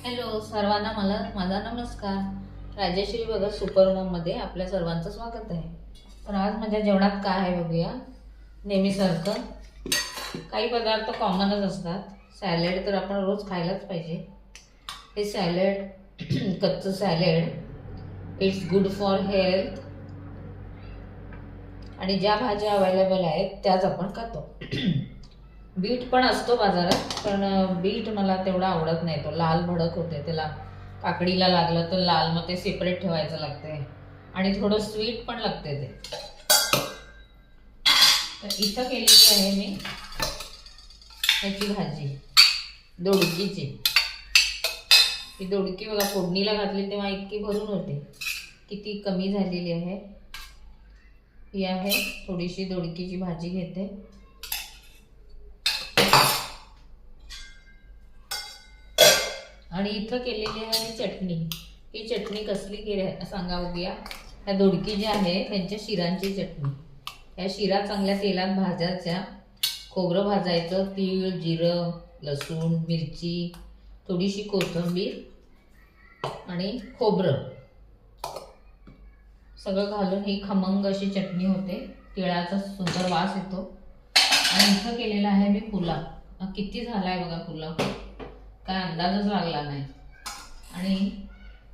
Hello सर्वांना, माझा नमस्कार. राजेश्री बघा सुपर मॉम मध्ये आपल्या सर्वांचं स्वागत आहे. तर आज माझ्या जेवणात काय आहे बघूया. नेहमीसारखं काही पदार्थ कॉमनच असतात. सॅलड तर आपण रोज खायलाच पाहिजे. हे सॅलड कच्चं salad it's good for health. आणि ज्या भाज्या अवेलेबल आहेत त्याच आपण खातो. बीट पण असतो बाजारात, पण बीट मला तेवढा आवडत नाही. तो लाल भडक होते, त्याला काकडीला लागलं तर लाल, मग ते सेपरेट ठेवायचं लागते आणि थोडं स्वीट पण लागते ते. तर इथं केलेली आहे मी ह्याची भाजी, दोडकीची. ही दोडकी बघा फोडणीला घातली तेव्हा इतकी भरून होते, किती कमी झालेली आहे. ही आहे थोडीशी दोडकीची भाजी घेते. आणि इथं केलेली आहे चटणी. ही चटणी कसली केली सांगा बघूया. ह्या दोडकी ज्या आहे त्यांच्या शिरांची चटणी. ह्या शिरा चांगल्या तेलात भाजायच्या, खोबरं भाजायचं, तीळ, जिरं, लसूण, मिरची, थोडीशी कोथिंबीर आणि खोबरं सगळं घालून ही खमंग अशी चटणी होते. तिळाचा सुंदर वास येतो. आणि इथं केलेला आहे मी पुलाव. किती झालाय बघा पुलाव, काय अंदाजच लागला नाही. आणि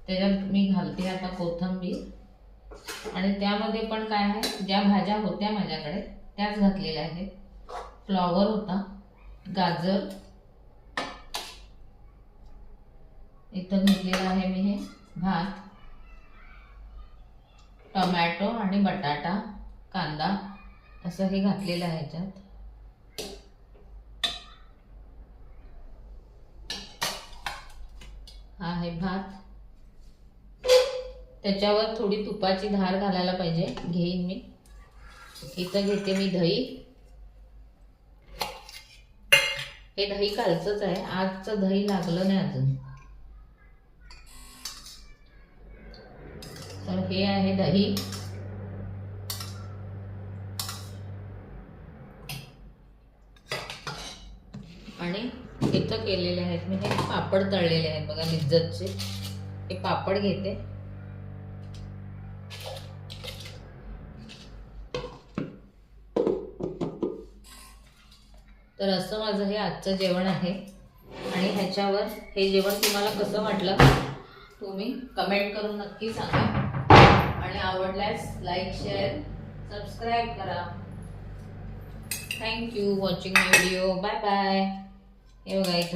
त्याच्यात मी घालते आता कोथिंबीर. आणि त्यामध्ये पण काय आहे, ज्या भाज्या होत्या माझ्याकडे त्याच घातलेल्या आहेत. फ्लॉवर होता, गाजर, इथं घेतलेलं आहे मी हे भात, टोमॅटो आणि बटाटा, कांदा असं हे घातलेलं आहे ह्याच्यात. हा आहे भात. त्याच्यावर थोडी तुपाची धार घालायला पाहिजे, घेईन मी. इथं घेते मी दही. हे दही कालचंच आहे, आजचं दही लागलं नाही अजून. तर हे आहे दही. आणि इथं केलेले आहेत मी हे पापड तळलेले आहेत बघा, लिज्जतचे. हे पापड घेते. तर असं माझं हे आजचं जेवण आहे. आणि ह्याच्यावर हे जेवण तुम्हाला कसं वाटलं तुम्ही कमेंट करून नक्की सांगा. आणि आवडल्यास लाईक, शेअर, सबस्क्राईब करा. Thank you watching my video. Bye bye. हे बघा इथं